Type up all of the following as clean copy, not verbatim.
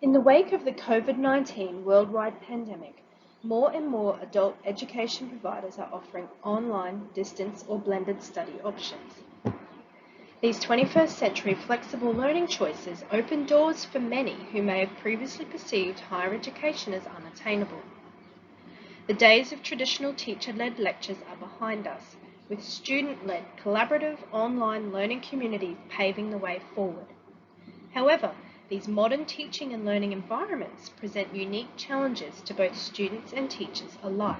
In the wake of the COVID-19 worldwide pandemic, more and more adult education providers are offering online, distance, or blended study options. These 21st century flexible learning choices open doors for many who may have previously perceived higher education as unattainable. The days of traditional teacher-led lectures are behind us, with student-led collaborative online learning communities paving the way forward. However, these modern teaching and learning environments present unique challenges to both students and teachers alike.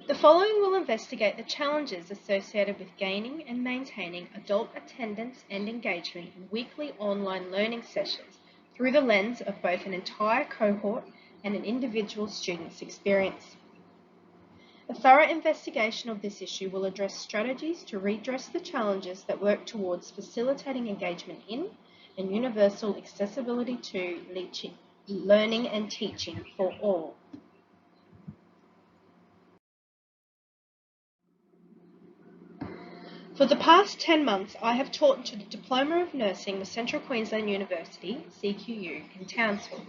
The following will investigate the challenges associated with gaining and maintaining adult attendance and engagement in weekly online learning sessions through the lens of both an entire cohort and an individual student's experience. A thorough investigation of this issue will address strategies to redress the challenges that work towards facilitating engagement in and universal accessibility to learning and teaching for all. For the past 10 months, I have taught to the Diploma of Nursing with Central Queensland University, CQU, in Townsville.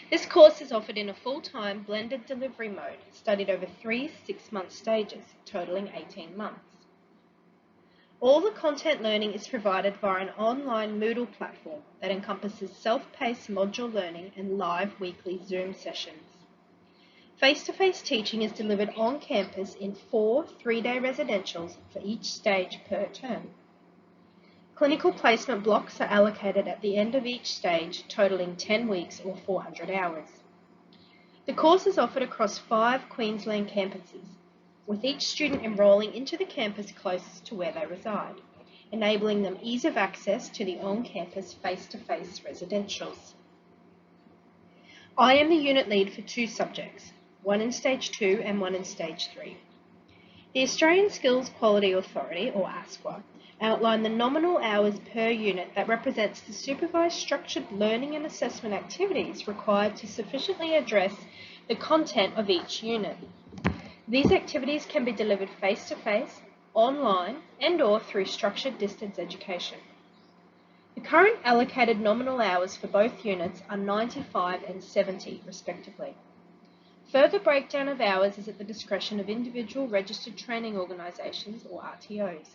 This course is offered in a full-time blended delivery mode, studied over 3 6-month stages, totaling 18 months. All the content learning is provided via an online Moodle platform that encompasses self-paced module learning and live weekly Zoom sessions. Face-to-face teaching is delivered on campus in 4 3-day residentials for each stage per term. Clinical placement blocks are allocated at the end of each stage, totaling 10 weeks or 400 hours. The course is offered across 5 Queensland campuses, with each student enrolling into the campus closest to where they reside, enabling them ease of access to the on-campus face-to-face residentials. I am the unit lead for 2 subjects, one in Stage 2 and one in Stage 3. The Australian Skills Quality Authority, or ASQA, outline the nominal hours per unit that represents the supervised structured learning and assessment activities required to sufficiently address the content of each unit. These activities can be delivered face-to-face, online, and/or through structured distance education. The current allocated nominal hours for both units are 95 and 70, respectively. Further breakdown of hours is at the discretion of individual registered training organisations, or RTOs,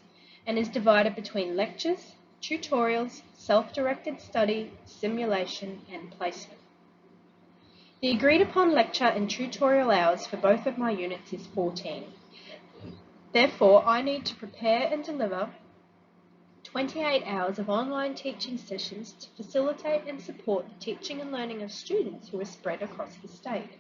and is divided between lectures, tutorials, self-directed study, simulation, and placement. The agreed upon lecture and tutorial hours for both of my units is 14. Therefore, I need to prepare and deliver 28 hours of online teaching sessions to facilitate and support the teaching and learning of students who are spread across the state.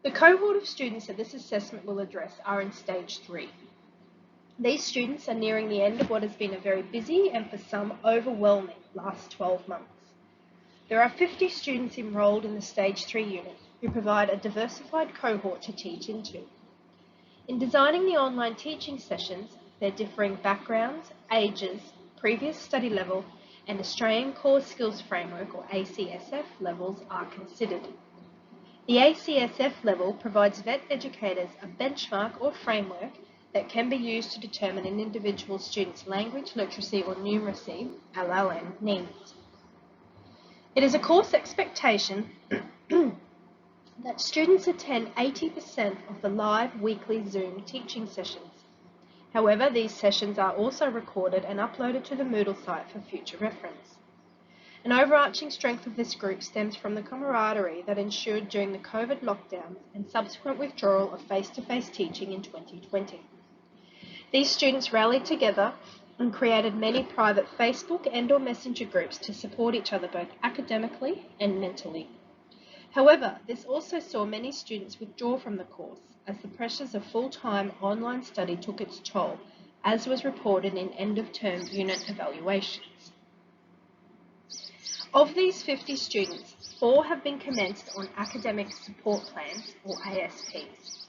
The cohort of students that this assessment will address are in Stage 3. These students are nearing the end of what has been a very busy and for some overwhelming last 12 months. There are 50 students enrolled in the Stage 3 unit who provide a diversified cohort to teach into. In designing the online teaching sessions, their differing backgrounds, ages, previous study level, and Australian Core Skills Framework, or ACSF, levels are considered. The ACSF level provides VET educators a benchmark or framework that can be used to determine an individual student's language, literacy, or numeracy (LLN) needs. It is a course expectation that students attend 80% of the live weekly Zoom teaching sessions. However, these sessions are also recorded and uploaded to the Moodle site for future reference. An overarching strength of this group stems from the camaraderie that ensued during the COVID lockdowns and subsequent withdrawal of face-to-face teaching in 2020. These students rallied together and created many private Facebook and/or Messenger groups to support each other both academically and mentally. However, this also saw many students withdraw from the course as the pressures of full-time online study took its toll, as was reported in end-of-term unit evaluations. Of these 50 students, 4 have been commenced on academic support plans, or ASPs,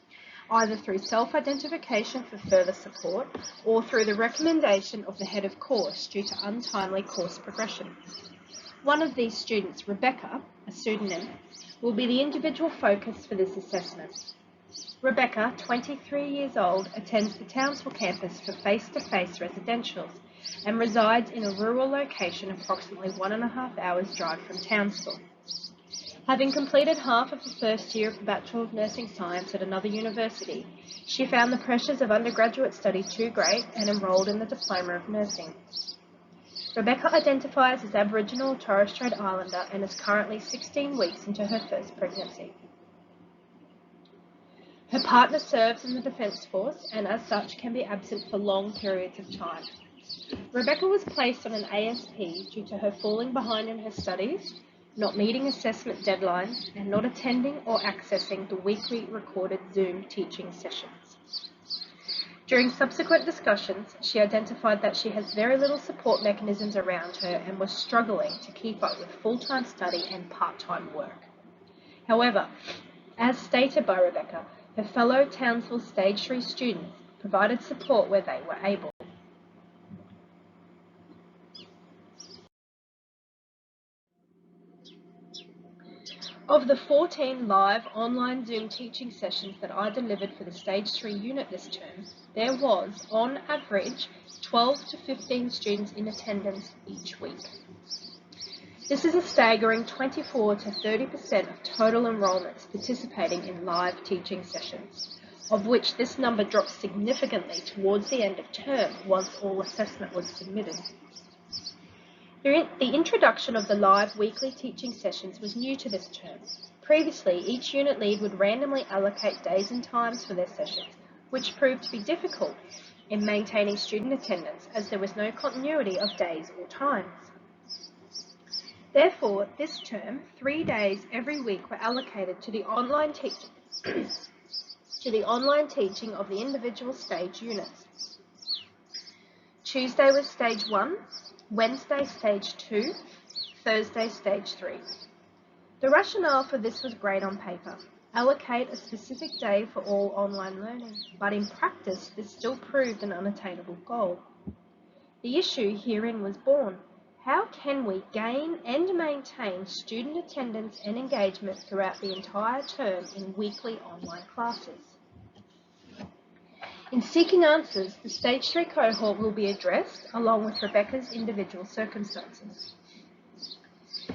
either through self-identification for further support or through the recommendation of the head of course due to untimely course progression. One of these students, Rebecca, a pseudonym, will be the individual focus for this assessment. Rebecca, 23 years old, attends the Townsville campus for face-to-face residentials and resides in a rural location approximately 1.5 hours drive from Townsville. Having completed half of the first year of the Bachelor of Nursing Science at another university, she found the pressures of undergraduate study too great and enrolled in the Diploma of Nursing. Rebecca identifies as Aboriginal or Torres Strait Islander and is currently 16 weeks into her first pregnancy. Her partner serves in the Defence Force and as such can be absent for long periods of time. Rebecca was placed on an ASP due to her falling behind in her studies, not meeting assessment deadlines, and not attending or accessing the weekly recorded Zoom teaching sessions. During subsequent discussions, she identified that she has very little support mechanisms around her and was struggling to keep up with full-time study and part-time work. However, as stated by Rebecca, her fellow Townsville Stage 3 students provided support where they were able. Of the 14 live online Zoom teaching sessions that I delivered for the Stage 3 unit this term, there was, on average, 12 to 15 students in attendance each week. This is a staggering 24 to 30% of total enrolments participating in live teaching sessions, of which this number dropped significantly towards the end of term once all assessment was submitted. The introduction of the live weekly teaching sessions was new to this term. Previously, each unit lead would randomly allocate days and times for their sessions, which proved to be difficult in maintaining student attendance as there was no continuity of days or times. Therefore, this term, 3 days every week were allocated to the online teaching of the individual stage units. Tuesday was stage 1, Wednesday stage 2, Thursday stage 3. The rationale for this was great on paper. Allocate a specific day for all online learning, but in practice this still proved an unattainable goal. The issue herein was born. How can we gain and maintain student attendance and engagement throughout the entire term in weekly online classes? In seeking answers, the Stage 3 cohort will be addressed along with Rebecca's individual circumstances.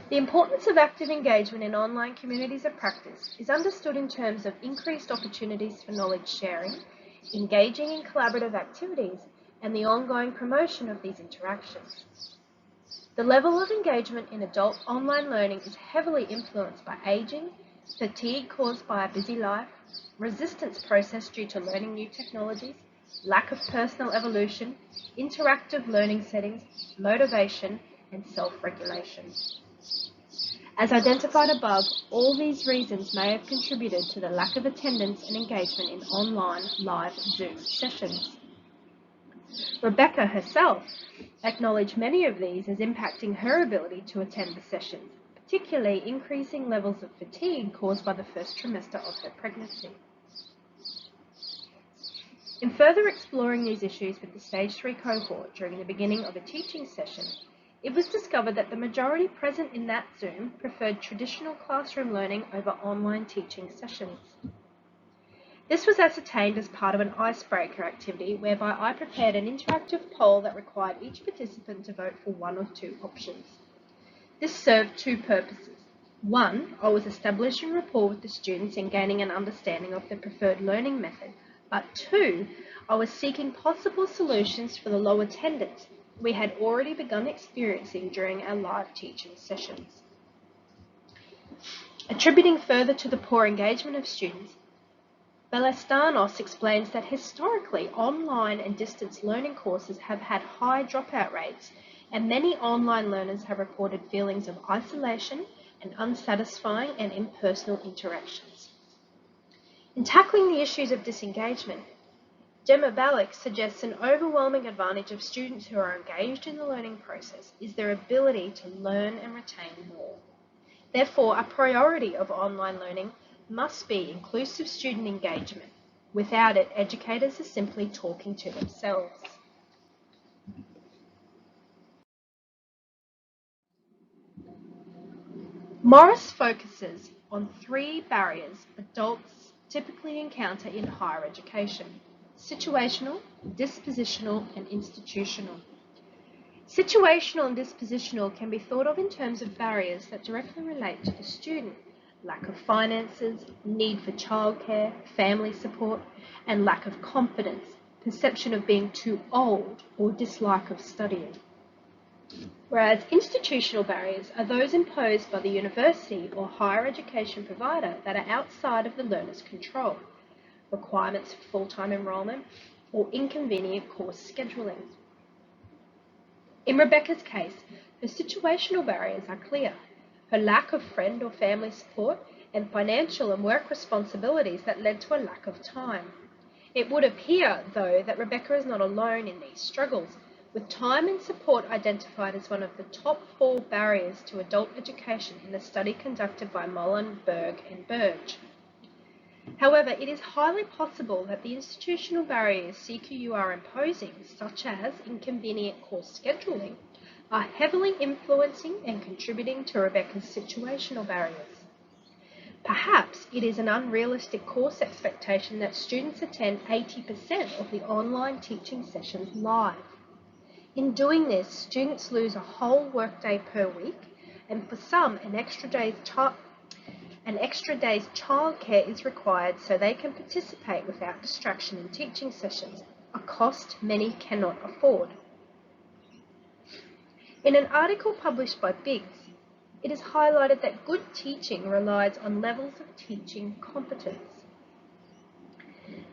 The importance of active engagement in online communities of practice is understood in terms of increased opportunities for knowledge sharing, engaging in collaborative activities, and the ongoing promotion of these interactions. The level of engagement in adult online learning is heavily influenced by aging, fatigue caused by a busy life, resistance process due to learning new technologies, lack of personal evolution, interactive learning settings, motivation, and self-regulation. As identified above, all these reasons may have contributed to the lack of attendance and engagement in online live Zoom sessions. Rebecca herself acknowledged many of these as impacting her ability to attend the sessions, particularly increasing levels of fatigue caused by the first trimester of her pregnancy. In further exploring these issues with the Stage 3 cohort during the beginning of a teaching session, it was discovered that the majority present in that Zoom preferred traditional classroom learning over online teaching sessions. This was ascertained as part of an icebreaker activity whereby I prepared an interactive poll that required each participant to vote for one of two options. This served two purposes. One, I was establishing rapport with the students and gaining an understanding of their preferred learning method, but two, I was seeking possible solutions for the low attendance we had already begun experiencing during our live teaching sessions. Attributing further to the poor engagement of students, Belestanos explains that historically online and distance learning courses have had high dropout rates, and many online learners have reported feelings of isolation and unsatisfying and impersonal interactions. In tackling the issues of disengagement, Gemma Balak suggests an overwhelming advantage of students who are engaged in the learning process is their ability to learn and retain more. Therefore, a priority of online learning must be inclusive student engagement. Without it, educators are simply talking to themselves. Morris focuses on three barriers adults typically encounter in higher education: situational, dispositional, and institutional. Situational and dispositional can be thought of in terms of barriers that directly relate to the student: lack of finances, need for childcare, family support, and lack of confidence, perception of being too old, or dislike of studying. Whereas institutional barriers are those imposed by the university or higher education provider that are outside of the learner's control: requirements for full-time enrolment or inconvenient course scheduling. In Rebecca's case, her situational barriers are clear: her lack of friend or family support and financial and work responsibilities that led to a lack of time. It would appear, though, that Rebecca is not alone in these struggles, with time and support identified as one of the top 4 barriers to adult education in a study conducted by Mullen, Berg, and Burge. However, it is highly possible that the institutional barriers CQU are imposing, such as inconvenient course scheduling, are heavily influencing and contributing to Rebecca's situational barriers. Perhaps it is an unrealistic course expectation that students attend 80% of the online teaching sessions live. In doing this, students lose a whole workday per week, and for some, an extra day's childcare is required so they can participate without distraction in teaching sessions, a cost many cannot afford. In an article published by Biggs, it is highlighted that good teaching relies on levels of teaching competence.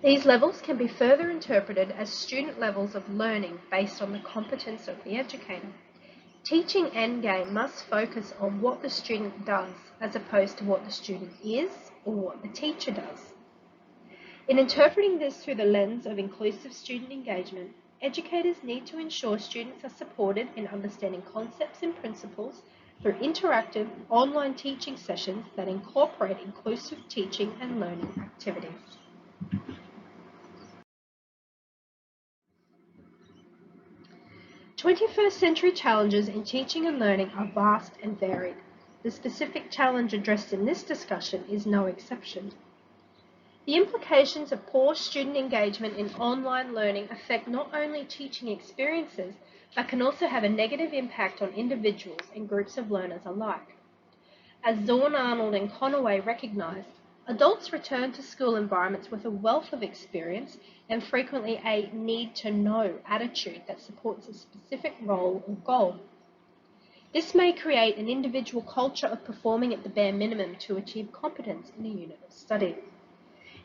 These levels can be further interpreted as student levels of learning based on the competence of the educator. Teaching endgame must focus on what the student does as opposed to what the student is or what the teacher does. In interpreting this through the lens of inclusive student engagement, educators need to ensure students are supported in understanding concepts and principles through interactive online teaching sessions that incorporate inclusive teaching and learning activities. Twenty-first century challenges in teaching and learning are vast and varied. The specific challenge addressed in this discussion is no exception. The implications of poor student engagement in online learning affect not only teaching experiences, but can also have a negative impact on individuals and groups of learners alike. As Zorn, Arnold, and Conaway recognised, adults return to school environments with a wealth of experience and frequently a need-to-know attitude that supports a specific role or goal. This may create an individual culture of performing at the bare minimum to achieve competence in a unit of study.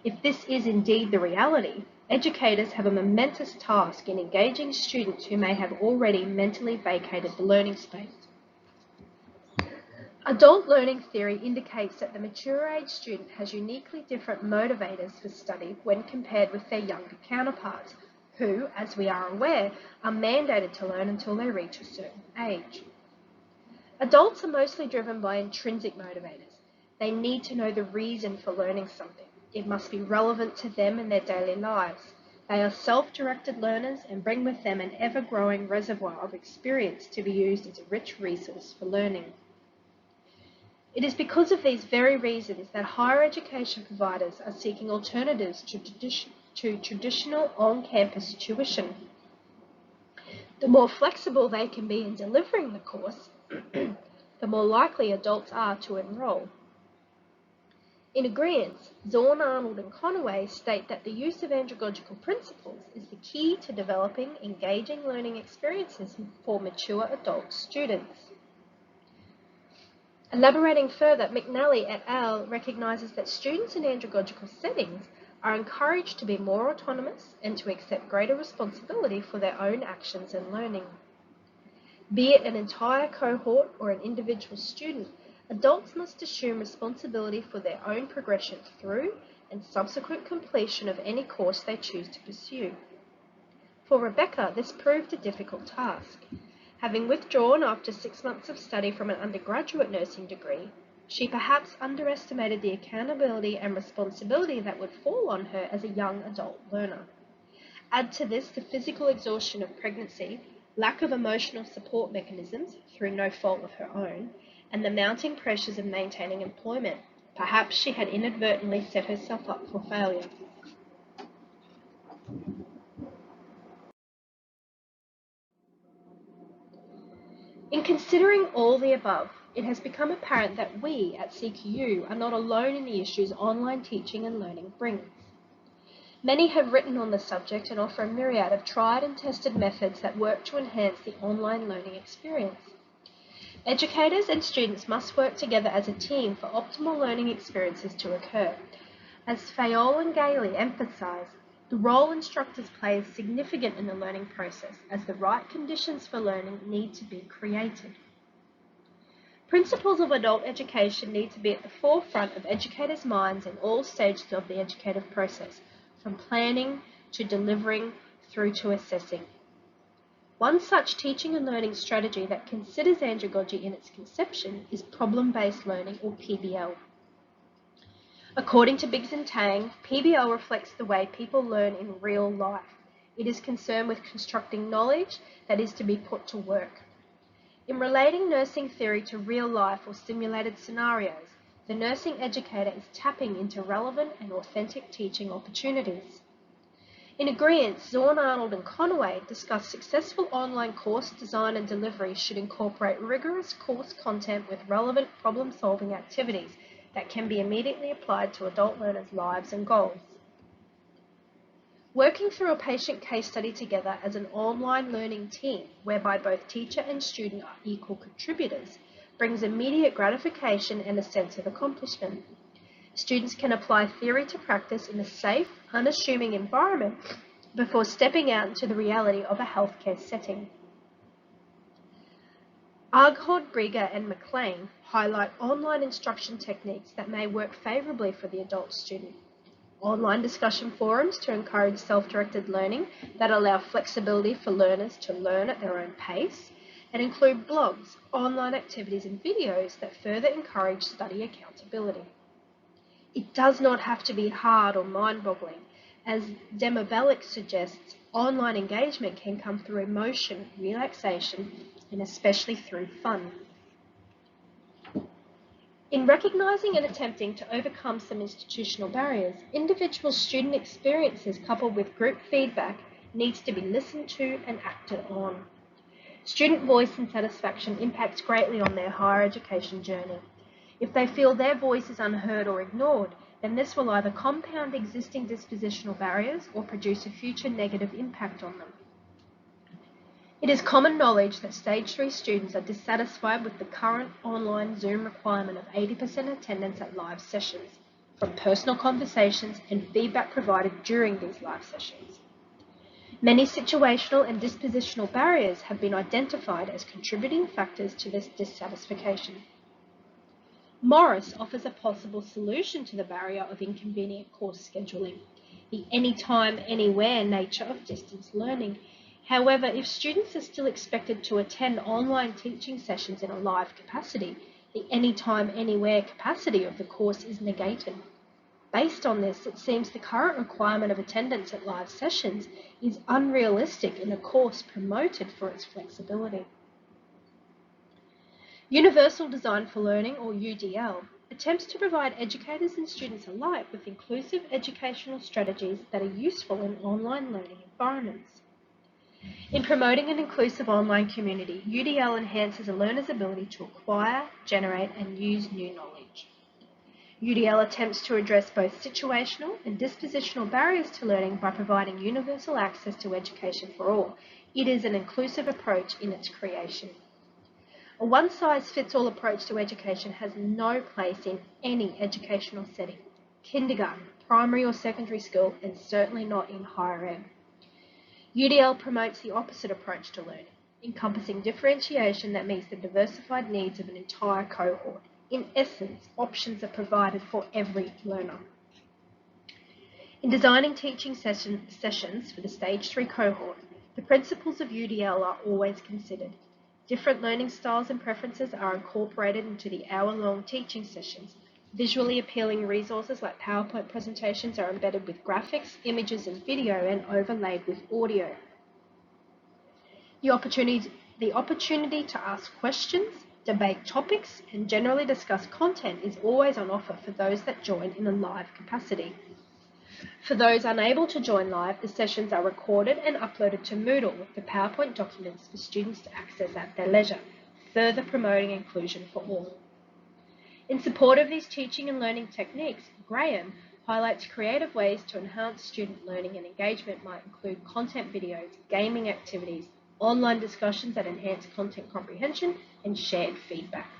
If this is indeed the reality, educators have a momentous task in engaging students who may have already mentally vacated the learning space. Adult learning theory indicates that the mature age student has uniquely different motivators for study when compared with their younger counterparts, who, as we are aware, are mandated to learn until they reach a certain age. Adults are mostly driven by intrinsic motivators. They need to know the reason for learning something. It must be relevant to them and their daily lives. They are self-directed learners and bring with them an ever-growing reservoir of experience to be used as a rich resource for learning. It is because of these very reasons that higher education providers are seeking alternatives to traditional on-campus tuition. The more flexible they can be in delivering the course, the more likely adults are to enroll. In agreement, Zorn, Arnold, and Conaway state that the use of andragogical principles is the key to developing engaging learning experiences for mature adult students. Elaborating further, McNally et al. Recognizes that students in andragogical settings are encouraged to be more autonomous and to accept greater responsibility for their own actions and learning. Be it an entire cohort or an individual student, adults must assume responsibility for their own progression through and subsequent completion of any course they choose to pursue. For Rebecca, this proved a difficult task. Having withdrawn after 6 months of study from an undergraduate nursing degree, she perhaps underestimated the accountability and responsibility that would fall on her as a young adult learner. Add to this the physical exhaustion of pregnancy, lack of emotional support mechanisms through no fault of her own, and the mounting pressures of maintaining employment. Perhaps she had inadvertently set herself up for failure. In considering all the above, it has become apparent that we at CQU are not alone in the issues online teaching and learning brings. Many have written on the subject and offer a myriad of tried and tested methods that work to enhance the online learning experience. Educators and students must work together as a team for optimal learning experiences to occur. As Fayol and Gailey emphasise, the role instructors play is significant in the learning process, as the right conditions for learning need to be created. Principles of adult education need to be at the forefront of educators' minds in all stages of the educative process, from planning to delivering through to assessing. One such teaching and learning strategy that considers andragogy in its conception is problem-based learning, or PBL. According to Biggs and Tang, PBL reflects the way people learn in real life. It is concerned with constructing knowledge that is to be put to work. In relating nursing theory to real life or simulated scenarios, the nursing educator is tapping into relevant and authentic teaching opportunities. In agreement, Zorn, Arnold and Conway discuss successful online course design and delivery should incorporate rigorous course content with relevant problem-solving activities that can be immediately applied to adult learners' lives and goals. Working through a patient case study together as an online learning team, whereby both teacher and student are equal contributors, brings immediate gratification and a sense of accomplishment. Students can apply theory to practice in a safe, unassuming environment before stepping out into the reality of a healthcare setting. Arghod, Brieger and McLean highlight online instruction techniques that may work favourably for the adult student. Online discussion forums to encourage self-directed learning that allow flexibility for learners to learn at their own pace, and include blogs, online activities and videos that further encourage study accountability. It does not have to be hard or mind-boggling. As Demobelic suggests, online engagement can come through emotion, relaxation, and especially through fun. In recognising and attempting to overcome some institutional barriers, individual student experiences coupled with group feedback needs to be listened to and acted on. Student voice and satisfaction impacts greatly on their higher education journey. If they feel their voice is unheard or ignored, then this will either compound existing dispositional barriers or produce a future negative impact on them. It is common knowledge that Stage 3 students are dissatisfied with the current online Zoom requirement of 80% attendance at live sessions, from personal conversations and feedback provided during these live sessions. Many situational and dispositional barriers have been identified as contributing factors to this dissatisfaction. Morris offers a possible solution to the barrier of inconvenient course scheduling, the anytime, anywhere nature of distance learning. However, if students are still expected to attend online teaching sessions in a live capacity, the anytime, anywhere capacity of the course is negated. Based on this, it seems the current requirement of attendance at live sessions is unrealistic in a course promoted for its flexibility. Universal Design for Learning, or UDL, attempts to provide educators and students alike with inclusive educational strategies that are useful in online learning environments. In promoting an inclusive online community, UDL enhances a learner's ability to acquire, generate, and use new knowledge. UDL attempts to address both situational and dispositional barriers to learning by providing universal access to education for all. It is an inclusive approach in its creation. A one-size-fits-all approach to education has no place in any educational setting, kindergarten, primary or secondary school, and certainly not in higher ed. UDL promotes the opposite approach to learning, encompassing differentiation that meets the diversified needs of an entire cohort. In essence, options are provided for every learner. In designing teaching sessions for the Stage 3 cohort, the principles of UDL are always considered. Different learning styles and preferences are incorporated into the hour-long teaching sessions. Visually appealing resources like PowerPoint presentations are embedded with graphics, images and video and overlaid with audio. The opportunity to ask questions, debate topics, and generally discuss content is always on offer for those that join in a live capacity. For those unable to join live, the sessions are recorded and uploaded to Moodle with the PowerPoint documents for students to access at their leisure, further promoting inclusion for all. In support of these teaching and learning techniques, Graham highlights creative ways to enhance student learning and engagement might include content videos, gaming activities, online discussions that enhance content comprehension, and shared feedback.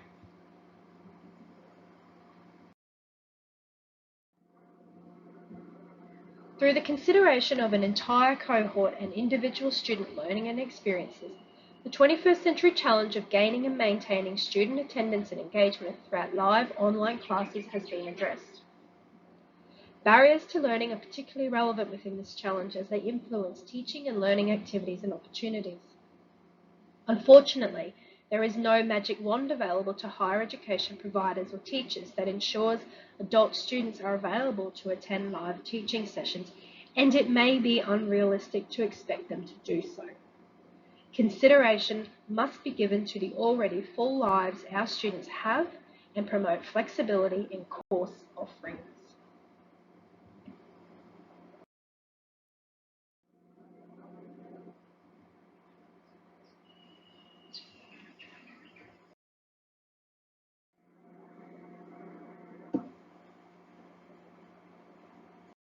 Through the consideration of an entire cohort and individual student learning and experiences, the 21st century challenge of gaining and maintaining student attendance and engagement throughout live online classes has been addressed. Barriers to learning are particularly relevant within this challenge as they influence teaching and learning activities and opportunities. Unfortunately, there is no magic wand available to higher education providers or teachers that ensures adult students are available to attend live teaching sessions, and it may be unrealistic to expect them to do so. Consideration must be given to the already full lives our students have and promote flexibility in course offerings.